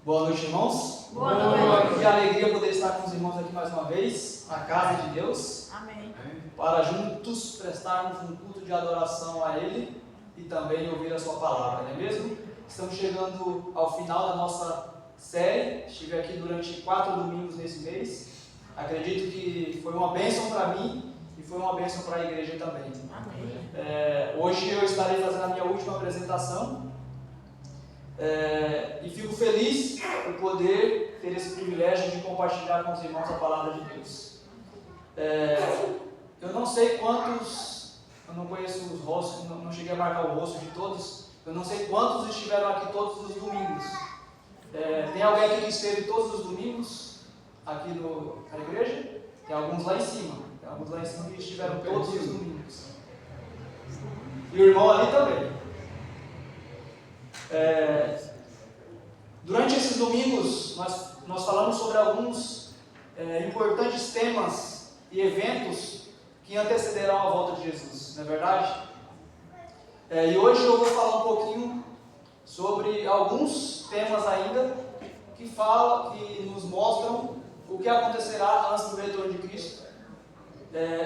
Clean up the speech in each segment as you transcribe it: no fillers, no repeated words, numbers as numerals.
Boa noite, irmãos. Boa noite. Que alegria poder estar com os irmãos aqui mais uma vez, na casa de Deus. Amém. Para juntos prestarmos um culto de adoração a Ele e também ouvir a sua palavra, não é mesmo? Estamos chegando ao final da nossa série. Estive aqui durante 4 domingos nesse mês. Acredito que foi uma bênção para mim e foi uma bênção para a igreja também. Amém. Hoje eu estarei fazendo a minha última apresentação. E fico feliz por poder ter esse privilégio de compartilhar com os irmãos a palavra de Deus. Eu não sei quantos, eu não conheço os rostos, não cheguei a marcar o rosto de todos, eu não sei quantos estiveram aqui todos os domingos. Tem alguém aqui que esteve todos os domingos aqui na igreja? Tem alguns lá em cima, que estiveram todos os domingos. E o irmão ali também. Durante esses domingos nós falamos sobre alguns importantes temas e eventos que antecederão a volta de Jesus, não é verdade? E hoje eu vou falar um pouquinho sobre alguns temas ainda que nos mostram o que acontecerá antes do retorno de Cristo.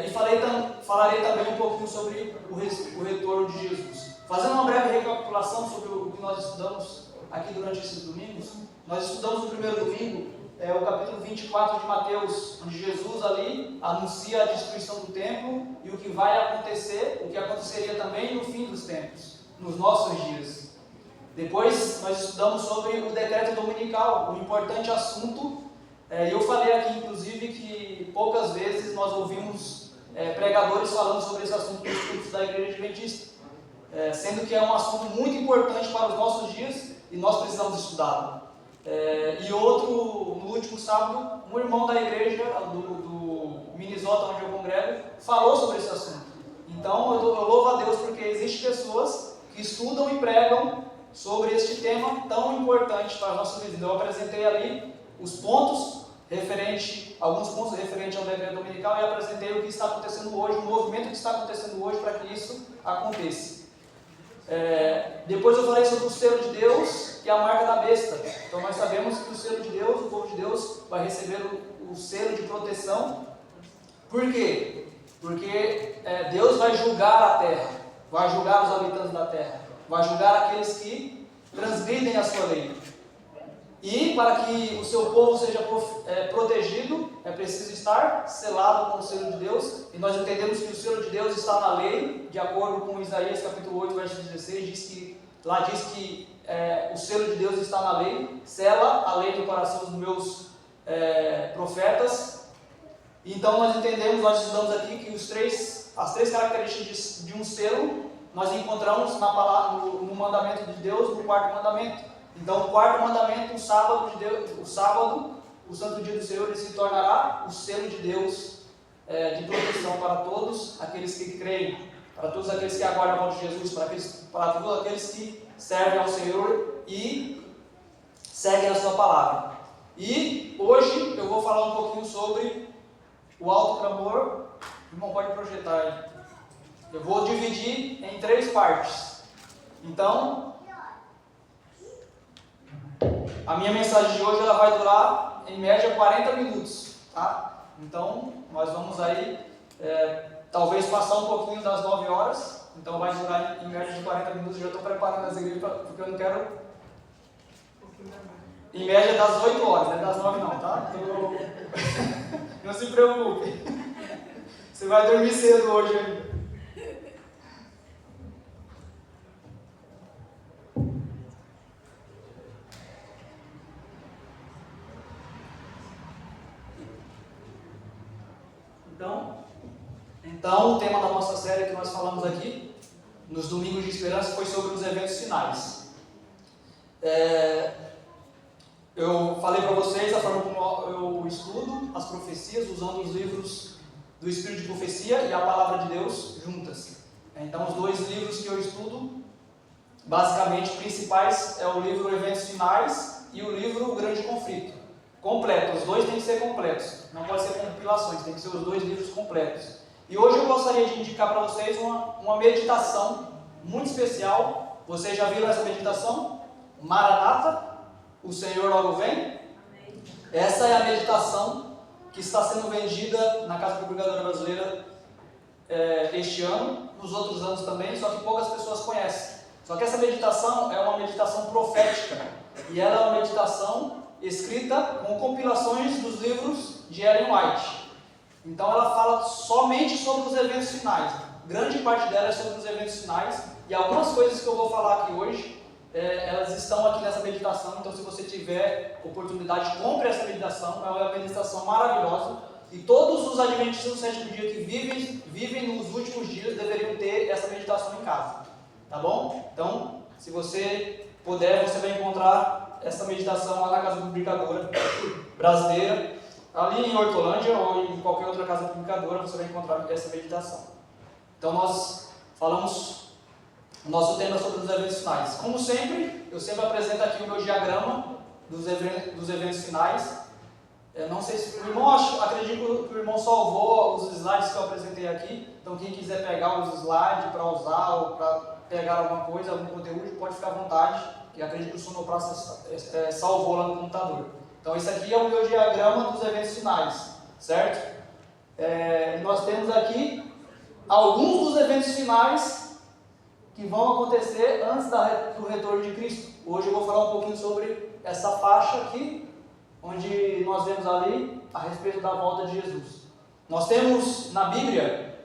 E falarei também um pouquinho sobre o retorno de Jesus. Fazendo uma breve recapitulação sobre o que nós estudamos aqui durante esses domingos, nós estudamos no primeiro domingo o capítulo 24 de Mateus, onde Jesus ali anuncia a destruição do templo e o que vai acontecer, o que aconteceria também no fim dos tempos, nos nossos dias. Depois nós estudamos sobre o decreto dominical, um importante assunto, e eu falei aqui inclusive que poucas vezes nós ouvimos pregadores falando sobre esse assunto nos cultos da Igreja Adventista. Sendo que é um assunto muito importante para os nossos dias e nós precisamos estudá-lo. E outro, no último sábado, um irmão da igreja do Minnesota, onde eu congrego, falou sobre esse assunto. Então eu louvo a Deus porque existem pessoas que estudam e pregam sobre este tema tão importante para a nossa vida. Eu apresentei ali alguns pontos referentes ao decreto dominical e apresentei o que está acontecendo hoje, o movimento que está acontecendo hoje para que isso aconteça. Depois eu falei sobre o selo de Deus e a marca da besta. Então nós sabemos que o selo de Deus, o povo de Deus, vai receber o selo de proteção. Por quê? Porque Deus vai julgar a terra, vai julgar os habitantes da terra, vai julgar aqueles que transgridem a sua lei. E para que o seu povo seja protegido, é preciso estar selado com o selo de Deus. E nós entendemos que o selo de Deus está na lei, de acordo com Isaías capítulo 8, verso 16, diz que o selo de Deus está na lei, sela a lei do coração dos meus profetas. Então nós estudamos aqui que as três características de um selo, nós encontramos na palavra, no mandamento de Deus, no quarto mandamento. Então, o quarto mandamento, o sábado, o santo dia do Senhor, ele se tornará o selo de Deus de proteção para todos aqueles que creem, para todos aqueles que aguardam a volta de Jesus, para todos aqueles que servem ao Senhor e seguem a sua palavra. E hoje eu vou falar um pouquinho sobre o alto clamor. Irmão, pode projetar aí. Eu vou dividir em 3 partes. Então, a minha mensagem de hoje ela vai durar em média 40 minutos, tá? Então nós vamos aí talvez passar um pouquinho das 9 horas, então vai durar em média de 40 minutos. Já estou preparando as igrejas porque eu não quero em média das 8 horas, não é das 9 não, tá? Então, não se preocupe, você vai dormir cedo hoje ainda. Então, o tema da nossa série que nós falamos aqui, nos Domingos de Esperança, foi sobre os eventos finais. Eu falei para vocês a forma como eu estudo as profecias, usando os livros do Espírito de Profecia e a Palavra de Deus juntas. Então, os 2 livros que eu estudo, basicamente principais, é o livro Eventos Finais e o livro O Grande Conflito. Completo, os 2 têm que ser completos, não pode ser compilações, tem que ser os 2 livros completos. E hoje eu gostaria de indicar para vocês uma meditação muito especial. Vocês já viram essa meditação? Maranata? o Senhor logo vem? Essa é a meditação que está sendo vendida na Casa Publicadora Brasileira este ano, nos outros anos também, só que poucas pessoas conhecem. Só que essa meditação é uma meditação profética, e ela é uma meditação escrita com compilações dos livros de Ellen White. Então ela fala somente sobre os eventos finais. Grande parte dela é sobre os eventos finais, e algumas coisas que eu vou falar aqui hoje, elas estão aqui nessa meditação. Então, se você tiver oportunidade, compre essa meditação. É uma meditação maravilhosa, e todos os adventistas do sétimo dia que vivem nos últimos dias deveriam ter essa meditação em casa, tá bom? Então, se você puder, você vai encontrar essa meditação lá na Casa Publicadora Brasileira, ali em Hortolândia ou em qualquer outra casa publicadora. Você vai encontrar essa meditação. Então, nós falamos o nosso tema sobre os eventos finais. Como sempre, eu sempre apresento aqui o meu diagrama dos eventos finais. Não sei se o irmão, acredito que o irmão salvou os slides que eu apresentei aqui. Então, quem quiser pegar os slides para usar ou para pegar alguma coisa, algum conteúdo, pode ficar à vontade, que acredito que o sonoplasta salvou lá no computador. Então, esse aqui é o meu diagrama dos eventos finais, certo? Nós temos aqui alguns dos eventos finais que vão acontecer antes do retorno de Cristo. Hoje eu vou falar um pouquinho sobre essa faixa aqui, onde nós vemos ali a respeito da volta de Jesus. Nós temos na Bíblia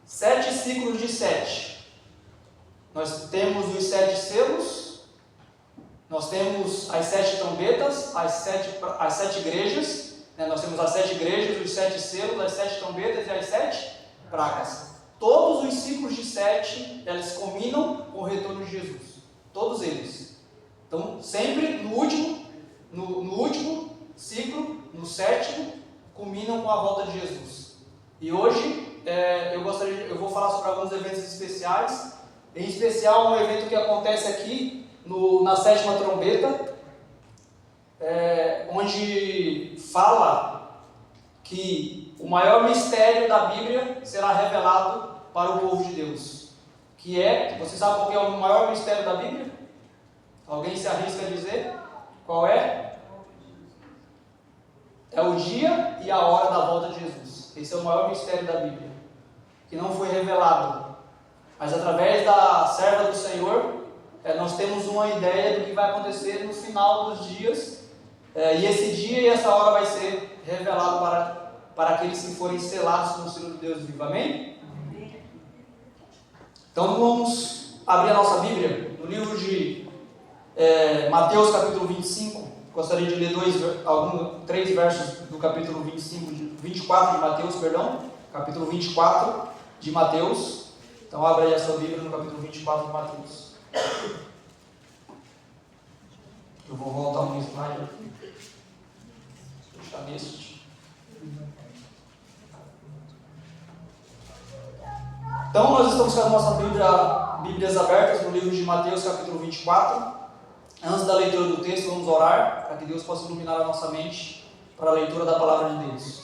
7 ciclos de 7. Nós temos os 7 selos, nós temos as 7 trombetas, as 7 igrejas, né? Nós temos as 7 igrejas, os 7 selos, as 7 trombetas e as 7 pragas. Todos os ciclos de 7, eles combinam com o retorno de Jesus. Todos eles. Então, sempre no último ciclo, no sétimo, combinam com a volta de Jesus. E hoje eu vou falar sobre alguns eventos especiais. Em especial, um evento que acontece aqui na 7ª trombeta, onde fala que o maior mistério da Bíblia será revelado para o povo de Deus. Você sabe qual é o maior mistério da Bíblia? Alguém se arrisca a dizer? Qual é? É o dia e a hora da volta de Jesus. Esse é o maior mistério da Bíblia, que não foi revelado. Mas através da serva do Senhor, nós temos uma ideia do que vai acontecer no final dos dias. E esse dia e essa hora vai ser revelado para aqueles que forem selados com o selo de Deus vivo. Amém? Então vamos abrir a nossa Bíblia no livro de Mateus capítulo 25. Gostaria de ler 3 versos do capítulo 24 de Mateus, capítulo 24 de Mateus. Então abra aí a sua Bíblia no capítulo 24 de Mateus. Eu vou voltar um slide aqui. Deixa neste. Então nós estamos com a nossa Bíblias abertas no livro de Mateus capítulo 24. Antes da leitura do texto, vamos orar para que Deus possa iluminar a nossa mente para a leitura da palavra de Deus.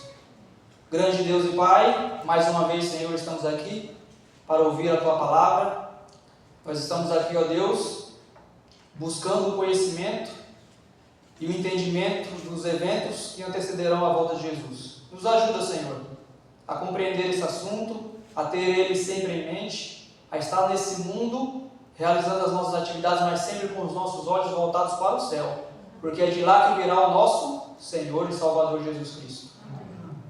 Grande Deus e Pai, mais uma vez, Senhor, estamos aqui para ouvir a Tua palavra. Nós estamos aqui, ó Deus, buscando o conhecimento e o entendimento dos eventos que antecederão a volta de Jesus. Nos ajuda, Senhor, a compreender esse assunto, a ter ele sempre em mente, a estar nesse mundo realizando as nossas atividades, mas sempre com os nossos olhos voltados para o céu, porque é de lá que virá o nosso Senhor e Salvador Jesus Cristo.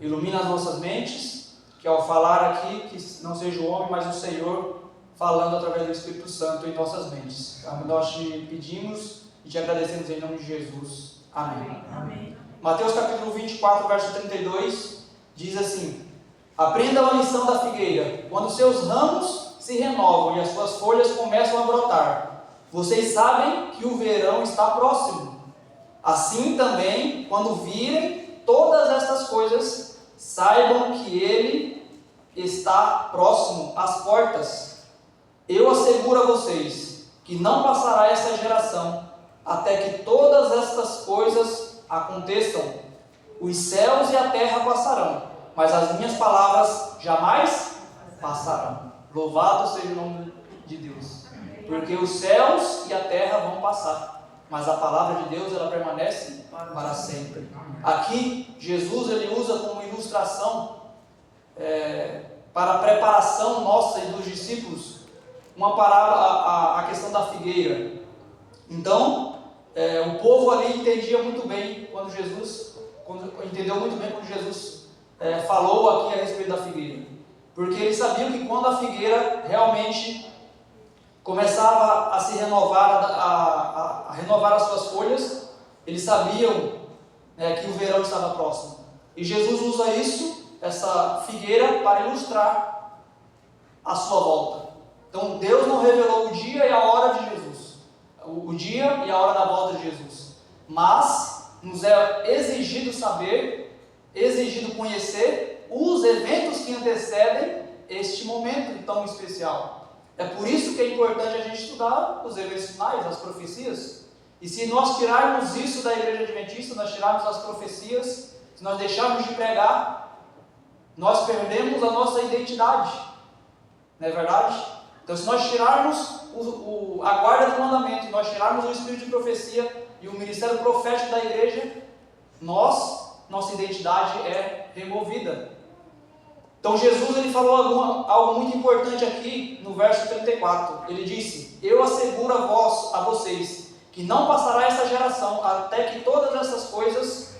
Ilumina as nossas mentes, que ao falar aqui, que não seja o homem, mas o Senhor falando através do Espírito Santo em nossas mentes. Nós te pedimos e te agradecemos em nome de Jesus. Amém. Amém. Mateus capítulo 24, verso 32, diz assim: aprendam a lição da figueira, quando seus ramos se renovam e as suas folhas começam a brotar. Vocês sabem que o verão está próximo. Assim também, quando virem todas estas coisas, saibam que ele está próximo às portas. Eu asseguro a vocês que não passará essa geração até que todas estas coisas aconteçam. Os céus e a terra passarão, mas as minhas palavras jamais passarão. Louvado seja o nome de Deus, porque os céus e a terra vão passar, mas a palavra de Deus ela permanece para sempre. Aqui, Jesus ele usa como ilustração para a preparação nossa e dos discípulos uma parábola, a questão da figueira. Então, o povo ali entendia muito bem entendeu muito bem quando Jesus falou aqui a respeito da figueira, porque eles sabiam que quando a figueira realmente começava a se renovar, a renovar as suas folhas, eles sabiam que o verão estava próximo. E Jesus usa essa figueira, para ilustrar a sua volta. Então Deus não revelou o dia e a hora de Jesus, o dia e a hora da volta de Jesus, mas nos é exigido saber, exigido conhecer os eventos que antecedem este momento tão especial. É por isso que é importante a gente estudar os eventos finais, as profecias. E se nós tirarmos isso da igreja adventista, nós tirarmos as profecias, se nós deixarmos de pregar, nós perdemos a nossa identidade. Não é verdade? Então, se nós tirarmos a guarda do mandamento, nós tirarmos o espírito de profecia e o ministério profético da igreja, nossa identidade é removida. Então Jesus ele falou algo muito importante aqui no verso 34. Ele disse: eu asseguro a vocês que não passará essa geração até que todas essas coisas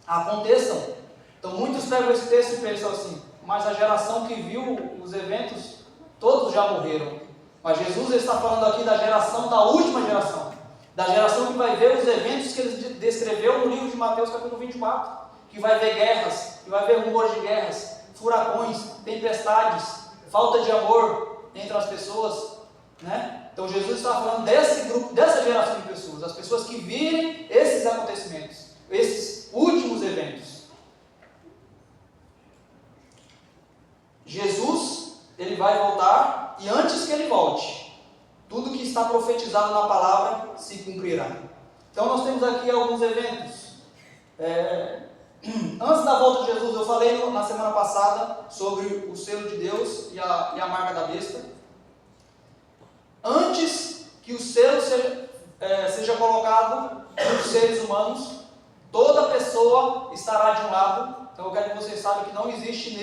aconteçam. Então muitos pegam esse texto e pensam assim: mas a geração que viu os eventos, todos já morreram. Mas Jesus está falando aqui da geração, da última geração, da geração que vai ver os eventos que ele descreveu no livro de Mateus capítulo 24, que vai ver guerras, que vai ver rumores de guerras, furacões, tempestades, falta de amor entre as pessoas, né? Então Jesus está falando desse grupo, dessa geração de pessoas, as pessoas que virem esses acontecimentos, esses últimos eventos. Jesus, ele vai voltar, e antes que ele volte, tudo que está profetizado na palavra se cumprirá. Então nós temos aqui alguns eventos. Antes da volta de Jesus, eu falei na semana passada sobre o selo de Deus e a marca da besta. Antes que o selo seja colocado nos seres humanos, toda pessoa estará de um lado. Então eu quero que vocês saibam que não existe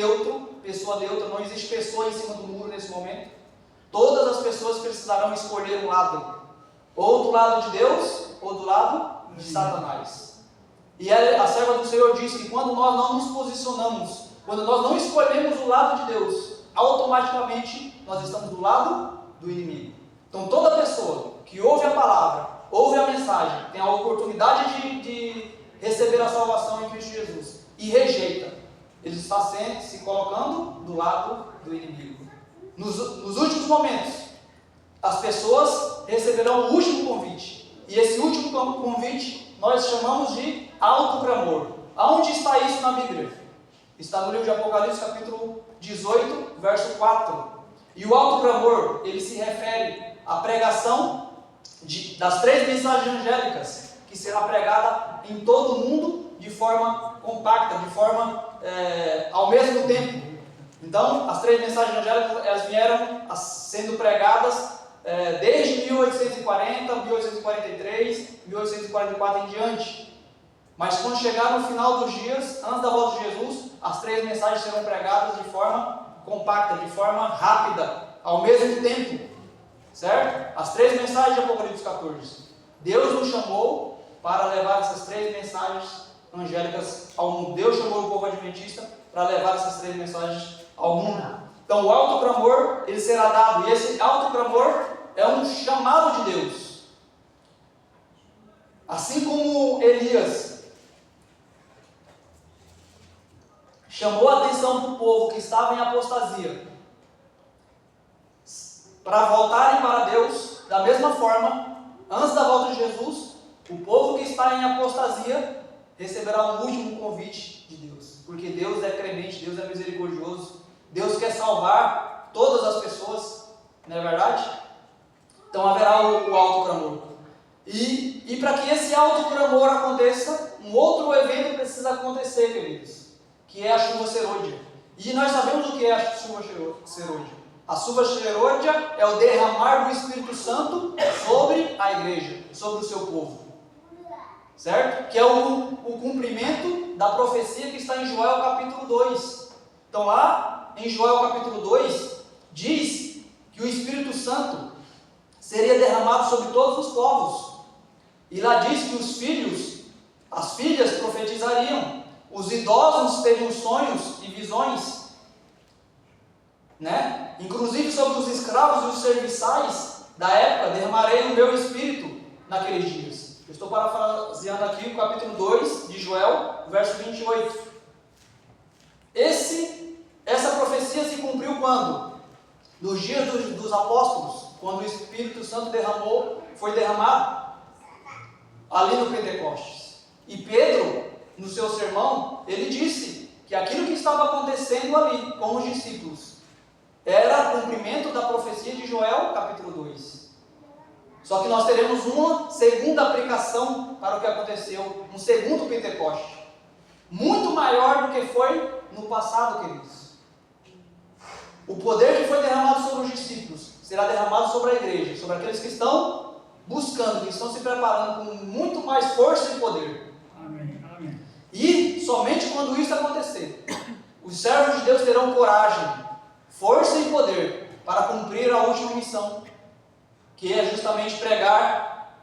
pessoa neutra, não existe pessoa em cima do muro nesse momento. Todas as pessoas precisarão escolher um lado, ou do lado de Deus, ou do lado de Satanás. E a serva do Senhor diz que quando nós não nos posicionamos, quando nós não escolhemos o lado de Deus, automaticamente nós estamos do lado do inimigo. Então toda pessoa que ouve a palavra, ouve a mensagem, tem a oportunidade de receber a salvação em Cristo Jesus e rejeita, ele está se colocando do lado do inimigo. Nos últimos momentos, as pessoas receberão o último convite, e esse último convite nós chamamos de alto clamor. Aonde está isso na Bíblia? Está no livro de Apocalipse, capítulo 18, verso 4. E o alto clamor, ele se refere à pregação das 3 mensagens angélicas, que será pregada em todo o mundo de forma compacta, de forma ao mesmo tempo. Então, as 3 mensagens angélicas, elas vieram sendo pregadas desde 1840, 1843, 1844 em diante. Mas quando chegar no final dos dias, antes da volta de Jesus, as 3 mensagens serão pregadas de forma compacta, de forma rápida, ao mesmo tempo. Certo? As 3 mensagens de Apocalipse 14. Deus nos chamou para levar essas 3 mensagens angélicas ao mundo. Deus chamou o povo adventista para levar essas 3 mensagens ao mundo. Então o alto clamor, ele será dado, e esse alto clamor é um chamado de Deus. Assim como Elias chamou a atenção do povo que estava em apostasia para voltarem para Deus, da mesma forma, antes da volta de Jesus, o povo que está em apostasia receberá um último convite de Deus, porque Deus é clemente, Deus é misericordioso, Deus quer salvar todas as pessoas, não é verdade? Então haverá o alto clamor. E para que esse alto clamor aconteça, um outro evento precisa acontecer, queridos, que é a chuva serôdia. E nós sabemos o que é a chuva serôdia. A chuva serôdia é o derramar do Espírito Santo sobre a igreja, sobre o seu povo. certo? Que é o cumprimento da profecia que está em Joel capítulo 2. Então lá em Joel capítulo 2, diz que o Espírito Santo seria derramado sobre todos os povos. E lá diz que os filhos, as filhas profetizariam, os idosos teriam sonhos e visões, né? Inclusive sobre os escravos e os serviçais da época, derramarei o meu espírito naqueles dias. Eu estou parafraseando aqui o capítulo 2 de Joel, verso 28. Essa profecia se cumpriu quando? Nos dias dos apóstolos, quando o Espírito Santo foi derramado ali no Pentecostes. E Pedro, no seu sermão, ele disse que aquilo que estava acontecendo ali com os discípulos era cumprimento da profecia de Joel, capítulo 2. Só que nós teremos uma segunda aplicação para o que aconteceu, um segundo Pentecoste, muito maior do que foi no passado, queridos. O poder que foi derramado sobre os discípulos será derramado sobre a igreja, sobre aqueles que estão buscando, que estão se preparando com muito mais força e poder. Amém. Amém. E somente quando isso acontecer, os servos de Deus terão coragem, força e poder para cumprir a última missão, que é justamente pregar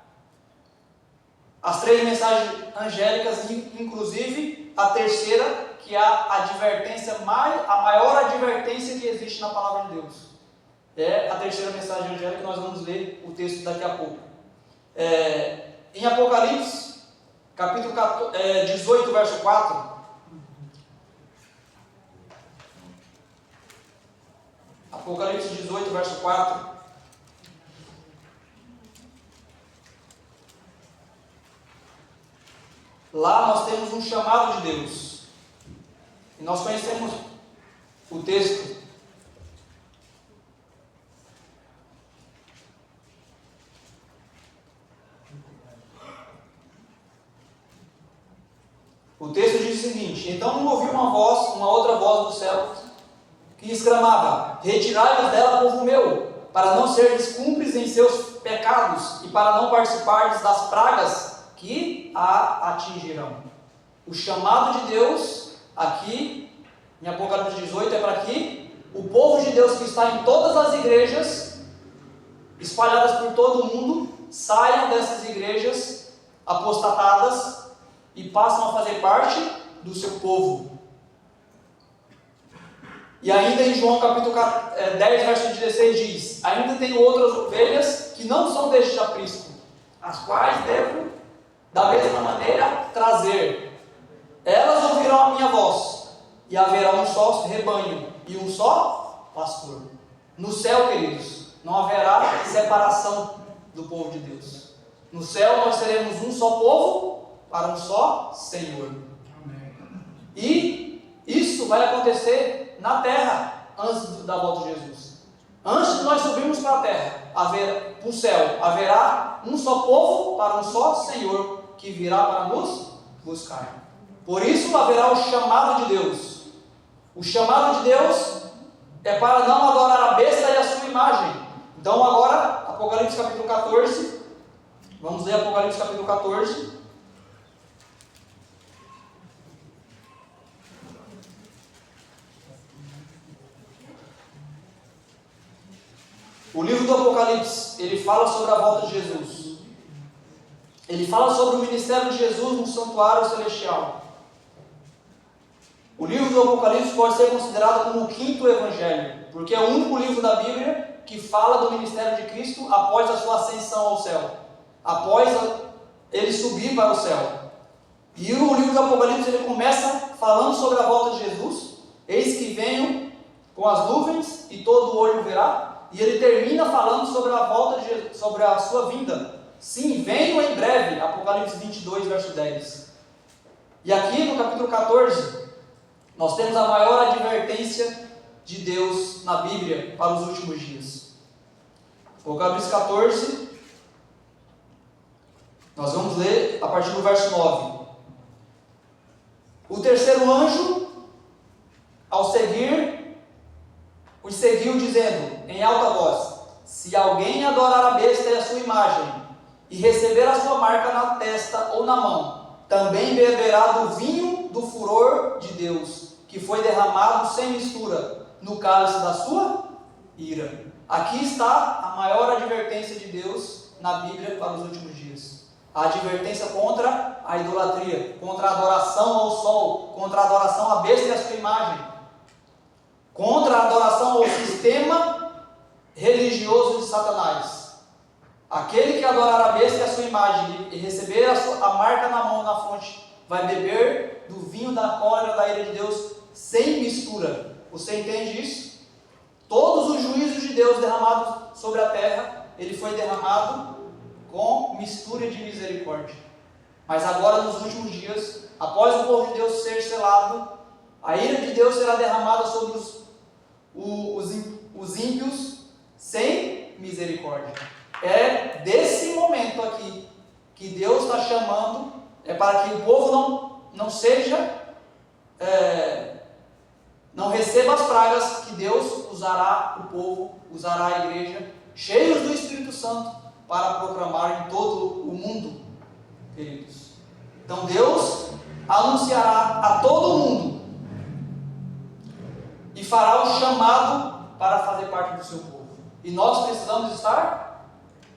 as 3 mensagens angélicas, inclusive a terceira, que é a maior advertência que existe na palavra de Deus. É a terceira mensagem angélica, nós vamos ler o texto daqui a pouco. Em Apocalipse, capítulo 18, verso 4. Apocalipse 18, verso 4. Lá nós temos um chamado de Deus. E nós conhecemos o texto. O texto diz o seguinte: então ouvi uma outra voz do céu, que exclamava: retirai-vos dela, povo meu, para não seres cúmplices em seus pecados, e para não participardes das pragas que a atingirão. O chamado de Deus, aqui, em Apocalipse 18, é para que o povo de Deus que está em todas as igrejas, espalhadas por todo o mundo, saiam dessas igrejas apostatadas e passam a fazer parte do seu povo. E ainda em João capítulo 10, verso 16 diz: ainda tenho outras ovelhas que não são deste aprisco, as quais devo da mesma maneira trazer. Elas ouvirão a minha voz, e haverá um só rebanho e um só pastor. No céu, queridos, não haverá separação do povo de Deus. No céu nós teremos um só povo para um só Senhor. Amém. E isso vai acontecer na terra antes da volta de Jesus. Antes de nós subirmos para a terra, para o céu, haverá um só povo para um só Senhor que virá para nos buscar. Por isso haverá o chamado de Deus. O chamado de Deus é para não adorar a besta e a sua imagem. Então agora, Apocalipse capítulo 14, vamos ler Apocalipse capítulo 14. O livro do Apocalipse, ele fala sobre a volta de Jesus. Ele fala sobre o ministério de Jesus no santuário celestial. O livro do Apocalipse pode ser considerado como o 5º evangelho, porque é o único livro da Bíblia que fala do ministério de Cristo após a sua ascensão ao céu, após ele subir para o céu. E o livro do Apocalipse ele começa falando sobre a volta de Jesus. Eis que venho com as nuvens e todo o olho verá. E ele termina falando sobre a volta de Jesus, sobre a sua vinda. Sim, venho em breve. Apocalipse 22, verso 10. E aqui no capítulo 14, nós temos a maior advertência de Deus na Bíblia para os últimos dias. Apocalipse 14, nós vamos ler a partir do verso 9. O terceiro anjo, ao seguir, os seguiu dizendo em alta voz: se alguém adorar a besta e a sua imagem, e receber a sua marca na testa ou na mão, também beberá do vinho do furor de Deus, que foi derramado sem mistura no cálice da sua ira. Aqui está a maior advertência de Deus na Bíblia para os últimos dias. A advertência contra a idolatria, contra a adoração ao sol, contra a adoração à besta e à sua imagem, contra a adoração ao sistema religioso de Satanás. Aquele que adorar a besta e a sua imagem e receber a marca na mão ou na fronte, vai beber do vinho da cólera da ira de Deus sem mistura. Você entende isso? Todos os juízos de Deus derramados sobre a terra, ele foi derramado com mistura de misericórdia. Mas agora, nos últimos dias, após o povo de Deus ser selado, a ira de Deus será derramada sobre os ímpios sem misericórdia. É desse momento aqui que Deus está chamando, é para que o povo não receba as pragas, que Deus usará o povo, usará a igreja, cheios do Espírito Santo, para proclamar em todo o mundo, queridos. Então Deus anunciará a todo mundo e fará o chamado para fazer parte do seu povo. E nós precisamos estar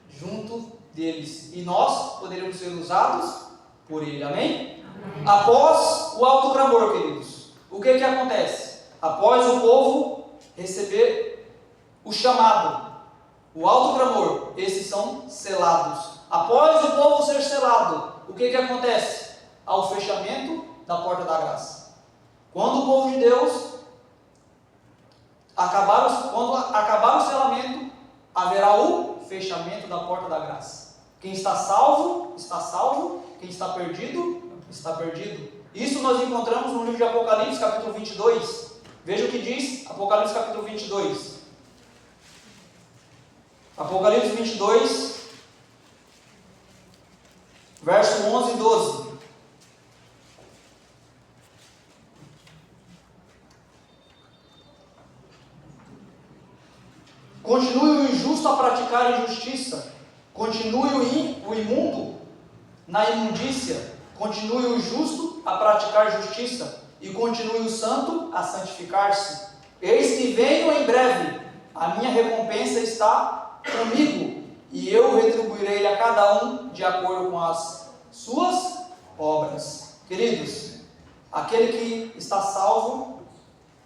junto deles. E nós poderemos ser usados por Ele. Amém? Amém. Após o alto clamor, queridos, o que acontece? Após o povo receber o chamado, o alto clamor, esses são selados. Após o povo ser selado, o que acontece? Ao fechamento da porta da graça. Quando o povo de Deus quando acabar o selamento, haverá o fechamento da porta da graça. Quem está salvo, está salvo. Quem está perdido, está perdido. Isso nós encontramos no livro de Apocalipse, capítulo 22. Veja o que diz Apocalipse, capítulo 22. Apocalipse 22, verso 11 e 12. Continue o injusto a praticar injustiça, continue o imundo na imundícia, continue o justo a praticar justiça, e continue o santo a santificar-se. Eis que venho em breve, a minha recompensa está comigo, e eu retribuirei a cada um de acordo com as suas obras. Queridos, aquele que está salvo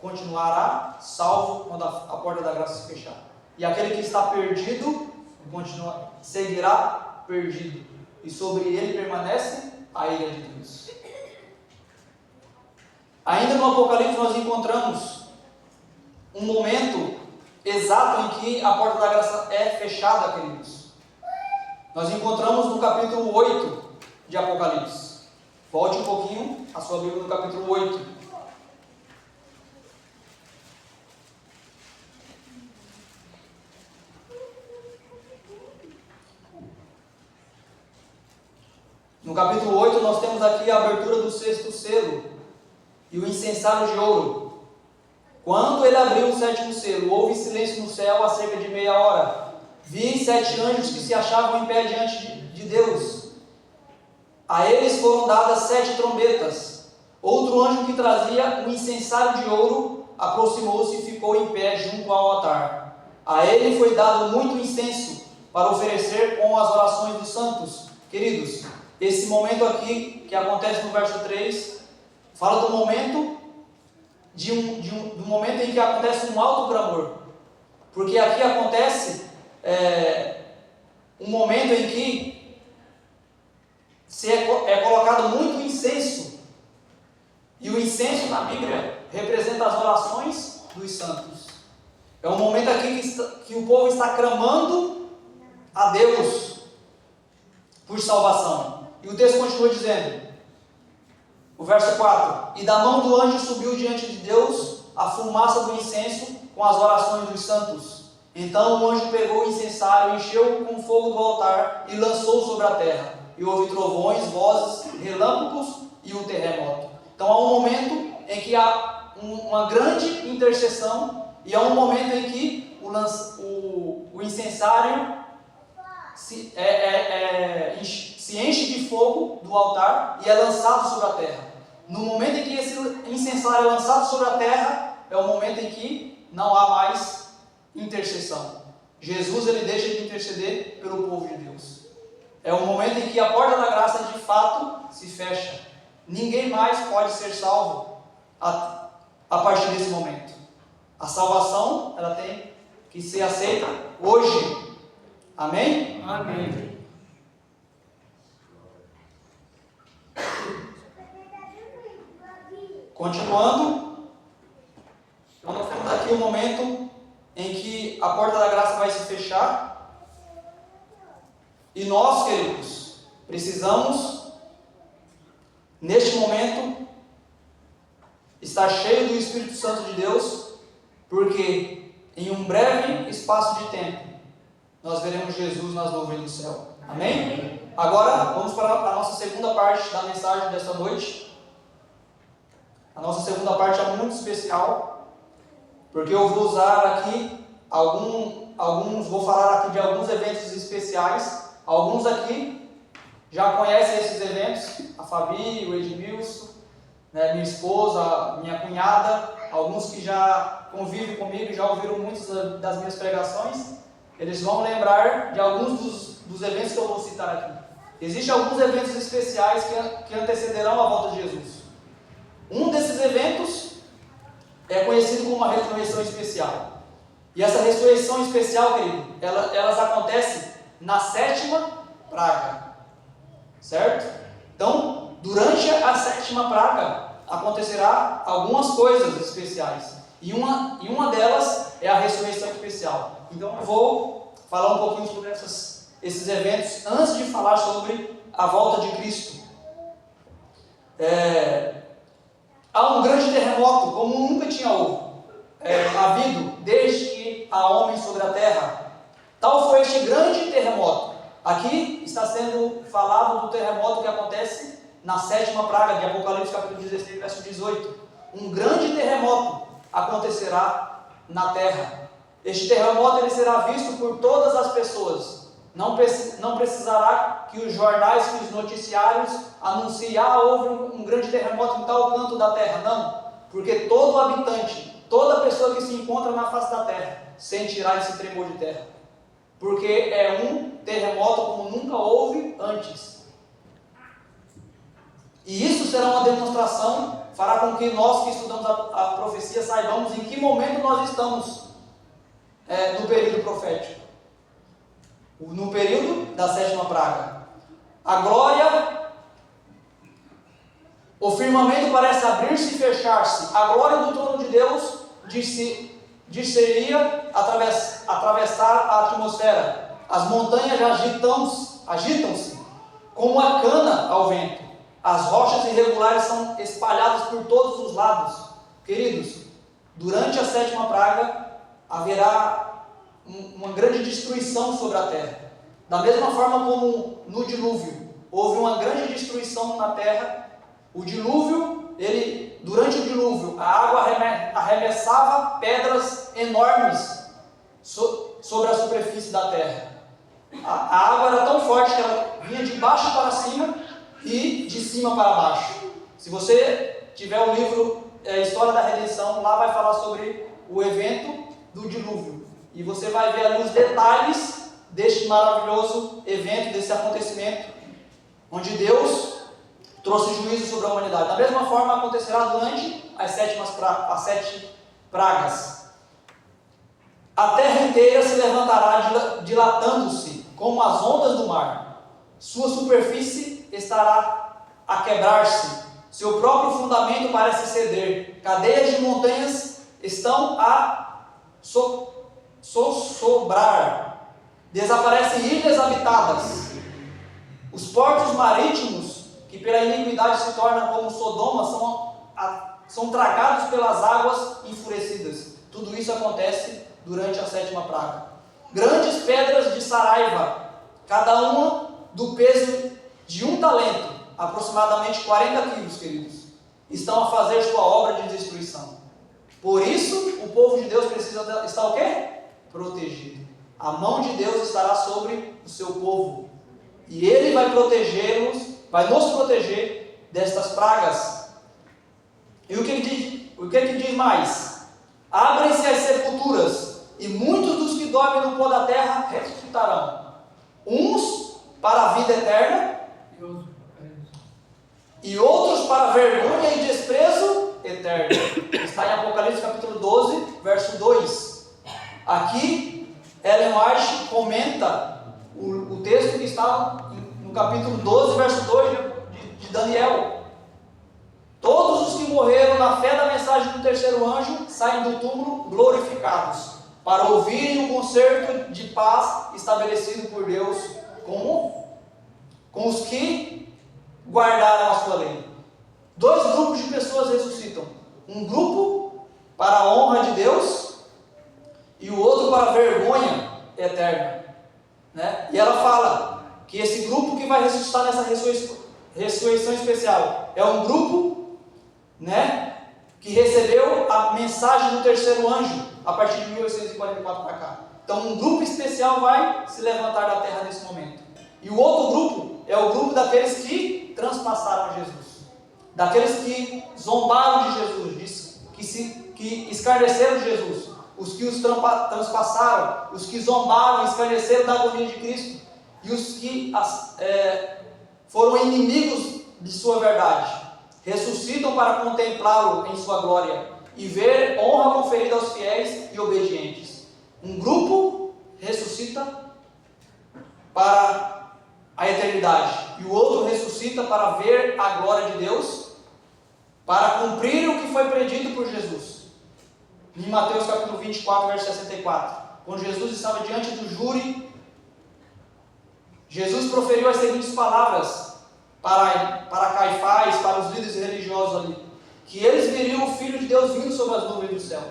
continuará salvo quando a porta da graça se fechar. E aquele que está perdido seguirá perdido. E sobre ele permanece a ira de Deus. Ainda no Apocalipse nós encontramos um momento exato em que a porta da graça é fechada, queridos. Nós encontramos no capítulo 8 de Apocalipse. Volte um pouquinho a sua Bíblia no capítulo 8. No capítulo 8 nós temos aqui a abertura do 6º selo e o incensário de ouro. Quando ele abriu o 7º selo, houve silêncio no céu há cerca de meia hora. Vi 7 anjos que se achavam em pé diante de Deus. A eles foram dadas 7 trombetas. Outro anjo que trazia um incensário de ouro aproximou-se e ficou em pé junto ao altar. A ele foi dado muito incenso para oferecer com as orações dos santos. Queridos, esse momento aqui que acontece no verso 3 fala do momento do momento em que acontece um alto clamor, porque aqui acontece um momento em que é colocado muito incenso, e o incenso na Bíblia representa as orações dos santos. É um momento aqui que o povo está clamando a Deus por salvação. E o texto continua dizendo, o verso 4: E da mão do anjo subiu diante de Deus a fumaça do incenso com as orações dos santos. Então o anjo pegou o incensário, encheu com fogo do altar e lançou sobre a terra. E houve trovões, vozes, relâmpagos e um terremoto. Então há um momento em que há uma grande intercessão, e há um momento em que o incensário se enche de fogo do altar e é lançado sobre a terra. No momento em que esse incensário é lançado sobre a terra, é o momento em que não há mais intercessão. Jesus, ele deixa de interceder pelo povo de Deus. É o momento em que a porta da graça de fato se fecha. Ninguém mais pode ser salvo a partir desse momento. A salvação, ela tem que ser aceita hoje. Amém? Amém. Continuando, nós temos aqui um momento em que a porta da graça vai se fechar e nós, queridos, precisamos, neste momento, estar cheio do Espírito Santo de Deus, porque em um breve espaço de tempo nós veremos Jesus nas nuvens do céu. Amém? Agora vamos para a nossa segunda parte da mensagem desta noite. A nossa segunda parte é muito especial, porque eu vou usar aqui vou falar aqui de alguns eventos especiais. Alguns aqui já conhecem esses eventos, a Fabi, o Edmilson, né, minha esposa, minha cunhada, alguns que já convivem comigo, já ouviram muitas das minhas pregações, eles vão lembrar de alguns dos eventos que eu vou citar aqui. Existem alguns eventos especiais que antecederão a volta de Jesus. Um desses eventos é conhecido como uma ressurreição especial. E essa ressurreição especial, querido, elas acontecem na 7ª praga. Certo? Então, durante a 7ª praga, acontecerá algumas coisas especiais. E uma delas é a ressurreição especial. Então, eu vou falar um pouquinho sobre esses eventos antes de falar sobre a volta de Cristo. Há um grande terremoto, como nunca tinha havido desde que há homens sobre a terra. Tal foi este grande terremoto. Aqui está sendo falado do terremoto que acontece na 7ª praga de Apocalipse, capítulo 16, verso 18. Um grande terremoto acontecerá na terra. Este terremoto ele será visto por todas as pessoas. Não precisará que os jornais, que os noticiários anunciem: houve um grande terremoto em tal canto da terra. Não, porque todo habitante, toda pessoa que se encontra na face da terra sentirá esse tremor de terra. Porque é um terremoto como nunca houve antes. E isso será uma demonstração, fará com que nós que estudamos a profecia saibamos em que momento nós estamos no período profético. No período da 7ª praga. A glória, o firmamento parece abrir-se e fechar-se. A glória do trono de Deus dir-se-ia atravessar a atmosfera. As montanhas agitam-se como a cana ao vento. As rochas irregulares são espalhadas por todos os lados. Queridos, durante a 7ª praga haverá uma grande destruição sobre a terra. Da mesma forma como no dilúvio houve uma grande destruição na terra, o dilúvio, durante o dilúvio, a água arremessava pedras enormes sobre a superfície da terra. A água era tão forte que ela vinha de baixo para cima e de cima para baixo. Se você tiver o livro História da Redenção, lá vai falar sobre o evento do dilúvio. E você vai ver ali os detalhes deste maravilhoso evento, desse acontecimento, onde Deus trouxe juízo sobre a humanidade. Da mesma forma acontecerá durante as 7 pragas. A terra inteira se levantará dilatando-se como as ondas do mar. Sua superfície estará a quebrar-se. Seu próprio fundamento parece ceder. Cadeias de montanhas estão a sobrar. Desaparecem ilhas habitadas. Os portos marítimos, que pela iniquidade se tornam como Sodoma, são tragados pelas águas enfurecidas. Tudo isso acontece durante a 7ª praga. Grandes pedras de saraiva, cada uma do peso de 1 talento, aproximadamente 40 quilos, queridos, estão a fazer sua obra de destruição. Por isso, o povo de Deus precisa estar o quê? Protegido. a mão de Deus estará sobre o seu povo, e Ele vai protegê-los, vai nos proteger destas pragas. E o que diz mais? Abrem-se as sepulturas, e muitos dos que dormem no pó da terra ressuscitarão, uns para a vida eterna, e outros para vergonha e desprezo eterno. Está em Apocalipse capítulo 12, verso 2. Aqui, Ellen White comenta o texto que está no capítulo 12, verso 2 de Daniel. Todos os que morreram na fé da mensagem do terceiro anjo saem do túmulo glorificados, para ouvirem o concerto de paz estabelecido por Deus com os que guardaram a sua lei. Dois grupos de pessoas ressuscitam. Um grupo para a honra de Deus e o outro para a vergonha eterna, né? E ela fala que esse grupo que vai ressuscitar nessa ressurreição especial é um grupo, né, que recebeu a mensagem do terceiro anjo a partir de 1844 para cá. Então um grupo especial vai se levantar da terra nesse momento. E o outro grupo é o grupo daqueles que transpassaram Jesus, daqueles que zombaram de Jesus, que escarneceram de Jesus, os que os transpassaram, os que zombaram e escarneceram da agonia de Cristo, e os que foram inimigos de sua verdade, ressuscitam para contemplá-lo em sua glória e ver honra conferida aos fiéis e obedientes. Um grupo ressuscita para a eternidade, e o outro ressuscita para ver a glória de Deus, para cumprir o que foi predito por Jesus. Em Mateus capítulo 24, verso 64, quando Jesus estava diante do júri, Jesus proferiu as seguintes palavras para Caifás, para os líderes religiosos ali, que eles veriam o Filho de Deus vindo sobre as nuvens do céu.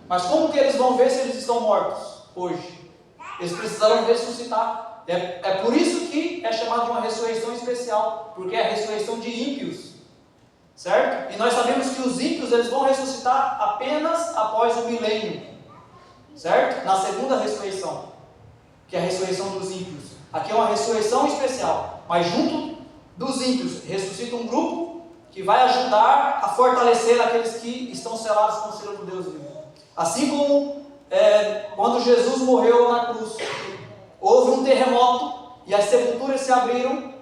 Mas como que eles vão ver se eles estão mortos hoje? Eles precisarão ressuscitar. É por isso que é chamado de uma ressurreição especial, porque é a ressurreição de ímpios, certo? E nós sabemos que os ímpios eles vão ressuscitar apenas após o milênio, certo? Na segunda ressurreição, que é a ressurreição dos ímpios. Aqui é uma ressurreição especial, mas junto dos ímpios ressuscita um grupo que vai ajudar a fortalecer aqueles que estão selados com o selo do Deus vivo. Assim como quando Jesus morreu na cruz, houve um terremoto e as sepulturas se abriram,